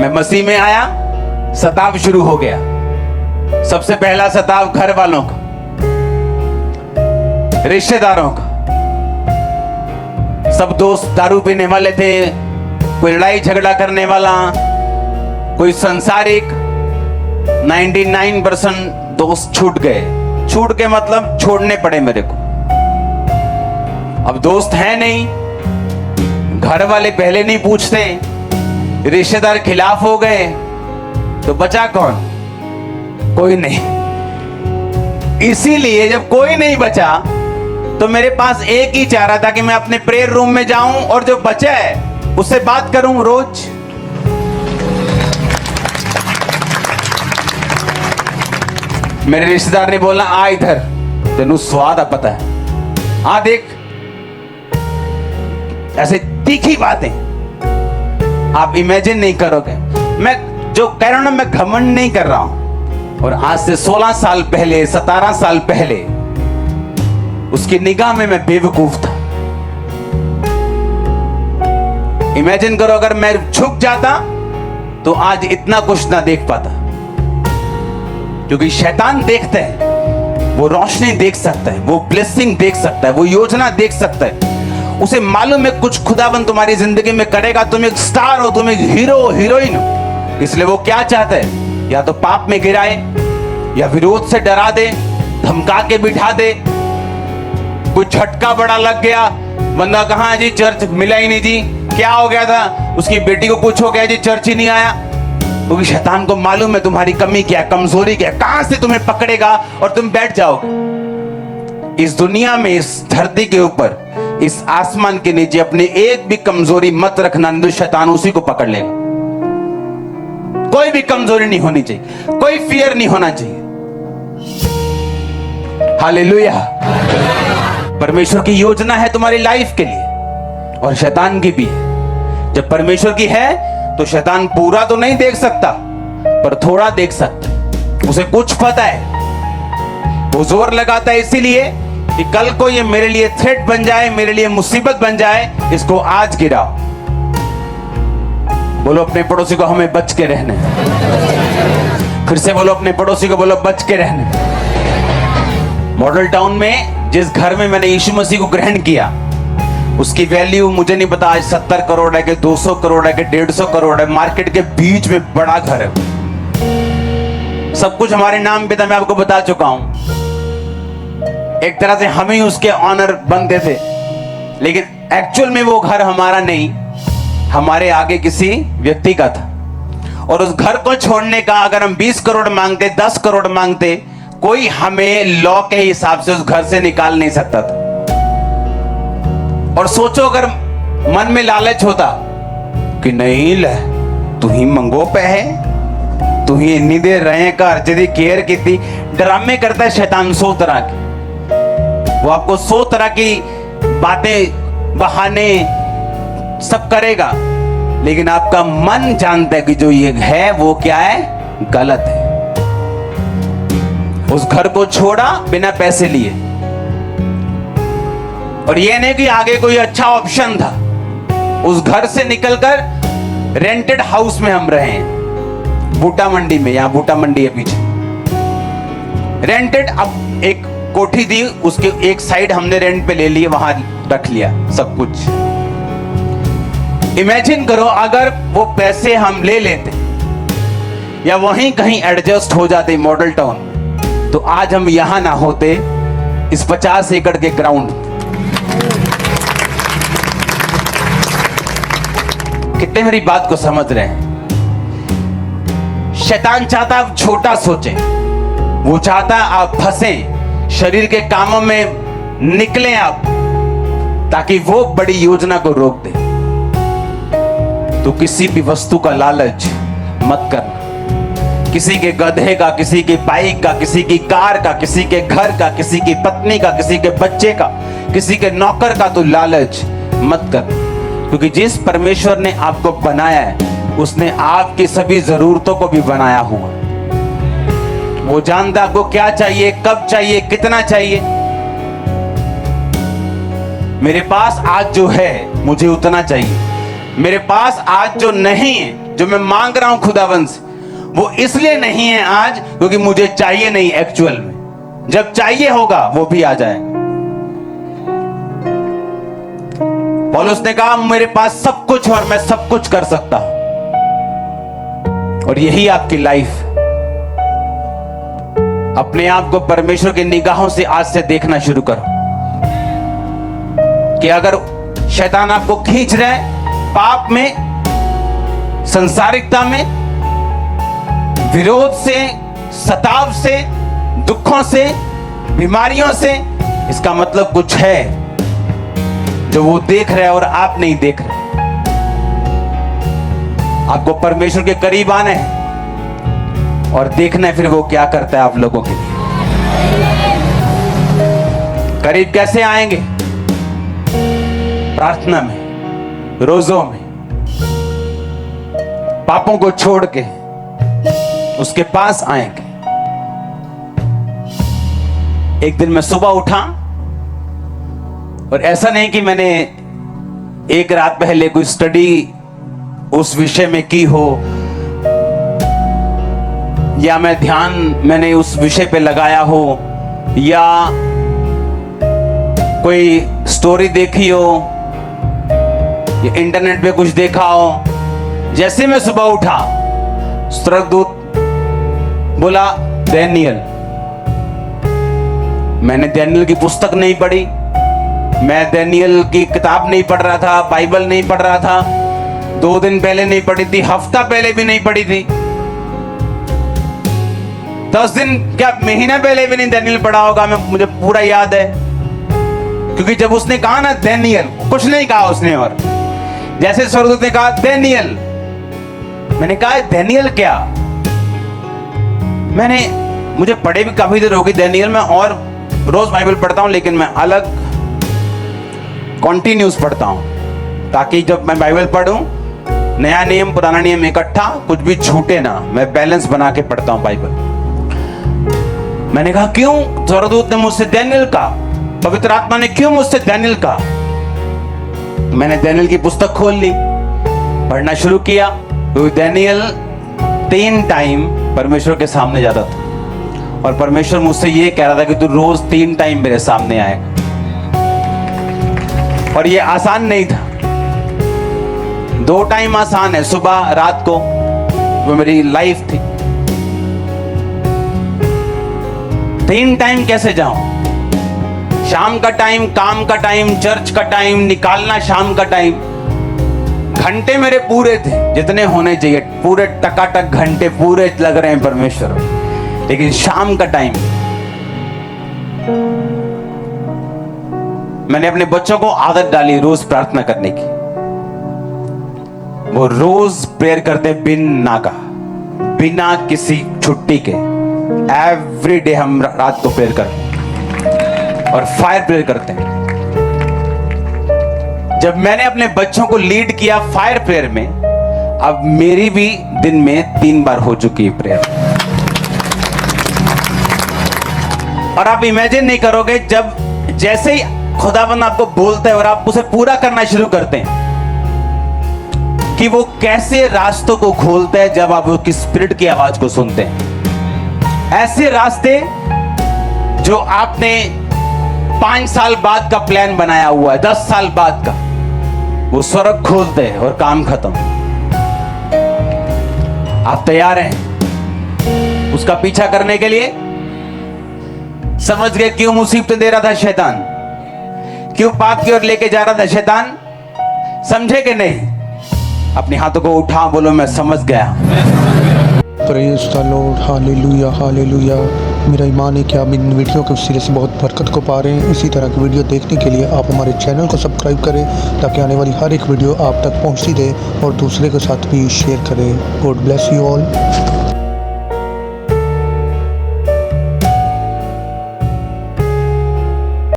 मैं मसीह में आया, सताव शुरू हो गया। सबसे पहला सताव घर वालों का, रिश्तेदारों का। सब दोस्त दारू पीने वाले थे, कोई लड़ाई झगड़ा करने वाला, कोई संसारिक। 99% दोस्त छूट गए। छूट के मतलब छोड़ने पड़े मेरे को। अब दोस्त है नहीं, घर वाले पहले नहीं पूछते, रिश्तेदार खिलाफ हो गए, तो बचा कौन? कोई नहीं। इसीलिए जब कोई नहीं बचा तो मेरे पास एक ही चारा था कि मैं अपने प्रेयर रूम में जाऊं और जो बचा है उससे बात करूं रोज। मेरे रिश्तेदार ने बोला, आ इधर, तेनू स्वाद आ पता है, आ देख। ऐसे तीखी बातें आप इमेजिन नहीं करोगे। मैं जो कह रहा हूं ना, मैं घमंड नहीं कर रहा हूं। और आज से 16 साल पहले, 17 साल पहले उसकी निगाह में मैं बेवकूफ था। इमेजिन करो, अगर मैं झुक जाता तो आज इतना कुछ ना देख पाता। क्योंकि शैतान देखते हैं, वो रोशनी देख सकता है, वो ब्लेसिंग देख सकता है, वो योजना देख सकता है। उसे मालूम है कुछ खुदाबंद तुम्हारी जिंदगी में करेगा। तुम एक स्टार हो, तुम एक हीरो हीरोइन हो। इसलिए वो क्या चाहता है? या तो पाप में गिराए, या विरोध से डरा दे, धमका के बिठा दे। कोई झटका बड़ा लग गया, बंदा कहाँ है जी? चर्च मिला ही नहीं जी। क्या हो गया था? उसकी बेटी को पूछो, क्या जी चर्च ही नहीं आया? क्योंकि शैतान को मालूम है तुम्हारी कमी क्या, कमजोरी क्या, कहां से तुम्हें पकड़ेगा और तुम बैठ जाओगे। इस दुनिया में, इस धरती के ऊपर, इस आसमान के नीचे अपनी एक भी कमजोरी मत रखना, नहीं तो शैतान उसी को पकड़ लेगा। कोई भी कमजोरी नहीं होनी चाहिए, कोई फियर नहीं होना चाहिए। हालेलुया। परमेश्वर की योजना है तुम्हारी लाइफ के लिए, और शैतान की भी है। जब परमेश्वर की है तो शैतान पूरा तो नहीं देख सकता, पर थोड़ा देख सकता है। उसे कुछ पता है, वो जोर लगाता है इसीलिए कि कल को ये मेरे लिए थ्रेट बन जाए, मेरे लिए मुसीबत बन जाए। इसको आज गिराओ। बोलो अपने पड़ोसी को, हमें बच के रहने। फिर से बोलो अपने पड़ोसी को, बोलो बच के रहने। मॉडल टाउन में जिस घर में मैंने यीशु मसीह को ग्रहण किया, उसकी वैल्यू मुझे नहीं पता आज 70 करोड़ है कि 200 करोड़ है कि 150 करोड़ है। मार्केट के बीच में बड़ा घर है। सब कुछ हमारे नाम पे था, मैं आपको बता चुका हूं। एक तरह से हम ही उसके ऑनर बनते थे, लेकिन एक्चुअल में वो घर हमारा नहीं, हमारे आगे किसी व्यक्ति का था। और उस घर को छोड़ने का अगर हम 20 करोड़ मांगते, 10 करोड़ मांगते, कोई हमें लॉ के हिसाब से उस घर से निकाल नहीं सकता था। और सोचो अगर मन में लालच होता कि नहीं ले, तू ही मंगो पे है, तू ही इतनी देर रहे घर जदी केयर की। ड्रामे करता है शैतान 100 तरह के। वो आपको 100 तरह की बातें, बहाने सब करेगा, लेकिन आपका मन जानता है कि जो ये है वो क्या है? गलत है। उस घर को छोड़ा बिना पैसे लिए, और ये नहीं कि आगे कोई अच्छा ऑप्शन था। उस घर से निकलकर रेंटेड हाउस में हम रहे हैं, बूटा मंडी में। यहां बूटा मंडी है पीछे, रेंटेड। अब एक कोठी दी, उसके एक साइड हमने रेंट पे ले ली, वहां रख लिया सब कुछ। इमेजिन करो अगर वो पैसे हम ले लेते या वहीं कहीं एडजस्ट हो जाते मॉडल टाउन, तो आज हम यहां ना होते, इस 50 एकड़ के ग्राउंड। कितने मेरी बात को समझ रहे हैं? शैतान चाहता आप छोटा सोचें, वो चाहता आप फंसे, शरीर के कामों में निकलें आप, ताकि वो बड़ी योजना को रोक दे। तो किसी भी वस्तु का लालच मत करना। किसी के गधे का, किसी की बाइक का, किसी की कार का, किसी के घर का, किसी की पत्नी का, किसी के बच्चे का, किसी के नौकर का तो लालच मत करना। क्योंकि जिस परमेश्वर ने आपको बनाया है, उसने आपकी सभी जरूरतों को भी बनाया हुआ। वो जानता आपको क्या चाहिए, कब चाहिए, कितना चाहिए। मेरे पास आज जो है मुझे उतना चाहिए, मेरे पास आज जो नहीं है, जो मैं मांग रहा हूं खुदावंद से, वो इसलिए नहीं है आज क्योंकि मुझे चाहिए नहीं एक्चुअल में। जब चाहिए होगा वो भी आ जाएगा। पौलुस ने कहा मेरे पास सब कुछ और मैं सब कुछ कर सकता हूं। और यही आपकी लाइफ। अपने आप को परमेश्वर की निगाहों से आज से देखना शुरू करो कि अगर शैतान आपको खींच रहा है पाप में, संसारिकता में, विरोध से, सताव से, दुखों से, बीमारियों से, इसका मतलब कुछ है जो वो देख रहा है और आप नहीं देख रहे। आपको परमेश्वर के करीब आना है और देखना है फिर वो क्या करता है आप लोगों के लिए। करीब कैसे आएंगे? प्रार्थना में, रोजों में, पापों को छोड़ के उसके पास आएंगे। एक दिन मैं सुबह उठा और ऐसा नहीं कि मैंने एक रात पहले कोई स्टडी उस विषय में की हो या मैं ध्यान मैंने उस विषय पे लगाया हो या कोई स्टोरी देखी हो या इंटरनेट पे कुछ देखा हो। जैसे मैं सुबह उठा, स्वर्गदूत बोला डैनियल। मैंने डैनियल की पुस्तक नहीं पढ़ी, मैं डैनियल की किताब नहीं पढ़ रहा था, बाइबल नहीं पढ़ रहा था, 2 दिन पहले नहीं पढ़ी थी, हफ्ता पहले भी नहीं पढ़ी थी, 10 दिन क्या महीना पहले भी नहीं डैनियल पढ़ा होगा। मुझे पूरा याद है क्योंकि जब उसने कहा ना डैनियल, कुछ नहीं कहा उसने, और जैसे स्वर्गदूत ने कहा डैनियल, मैंने कहा डैनियल क्या? मुझे पढ़े भी काफी देर हो गई डैनियल में, और रोज बाइबल पढ़ता हूं लेकिन मैं अलग कॉन्टिन्यूस पढ़ता हूं ताकि जब मैं बाइबल पढ़ूं नया नियम पुराना नियम इकट्ठा, कुछ भी छूटे ना, मैं बैलेंस बना के पढ़ता हूं बाइबल। मैंने कहा क्यों स्वर्गदूत ने मुझसे डैनियल कहा, पवित्र आत्मा ने क्यों मुझसे डैनियल कहा? मैंने डैनियल की पुस्तक खोल ली, पढ़ना शुरू किया। तो डैनियल 3 टाइम परमेश्वर के सामने जाता था और परमेश्वर मुझसे ये कह रहा था कि तू रोज 3 टाइम मेरे सामने आएगा। और ये आसान नहीं था। 2 टाइम आसान है, सुबह रात को, वो मेरी लाइफ थी। 3 टाइम कैसे जाऊं? शाम का टाइम, काम का टाइम, चर्च का टाइम निकालना, शाम का टाइम, घंटे मेरे पूरे थे जितने होने चाहिए, पूरे टकाटक घंटे पूरे लग रहे हैं परमेश्वर। लेकिन शाम का टाइम मैंने अपने बच्चों को आदत डाली रोज प्रार्थना करने की। वो रोज प्रेयर करते बिन नागा, बिना किसी छुट्टी के। एवरी डे हम रात को प्रेयर करते और फायर प्रेयर करते हैं। जब मैंने अपने बच्चों को लीड किया फायर प्रेयर में, अब मेरी भी दिन में 3 बार हो चुकी है प्रेयर। और आप इमेजिन नहीं करोगे, जब जैसे ही खुदावंद आपको बोलता है और आप उसे पूरा करना शुरू करते हैं, कि वो कैसे रास्तों को खोलता है जब आप उसकी स्पिरिट की आवाज को सुनते हैं। ऐसे रास्ते जो आपने 5 साल बाद का प्लान बनाया हुआ है, 10 साल बाद का, वो स्वर्ग खोलते हैं और काम खत्म। आप तैयार हैं उसका पीछा करने के लिए? समझ गए क्यों मुसीबतें दे रहा था शैतान, क्यों पाप की ओर लेके जा रहा था शैतान? समझे कि नहीं? अपने हाथों को उठा, बोलो मैं समझ गया। Praise the Lord, hallelujah hallelujah. मेरा ईमान है कि आप इन वीडियो के वसीले से बहुत बरकत को पा रहे हैं। इसी तरह की वीडियो देखने के लिए आप हमारे चैनल को सब्सक्राइब करें ताकि आने वाली हर एक वीडियो आप तक पहुंचती रहे और दूसरे के साथ भी शेयर करें। God bless you all.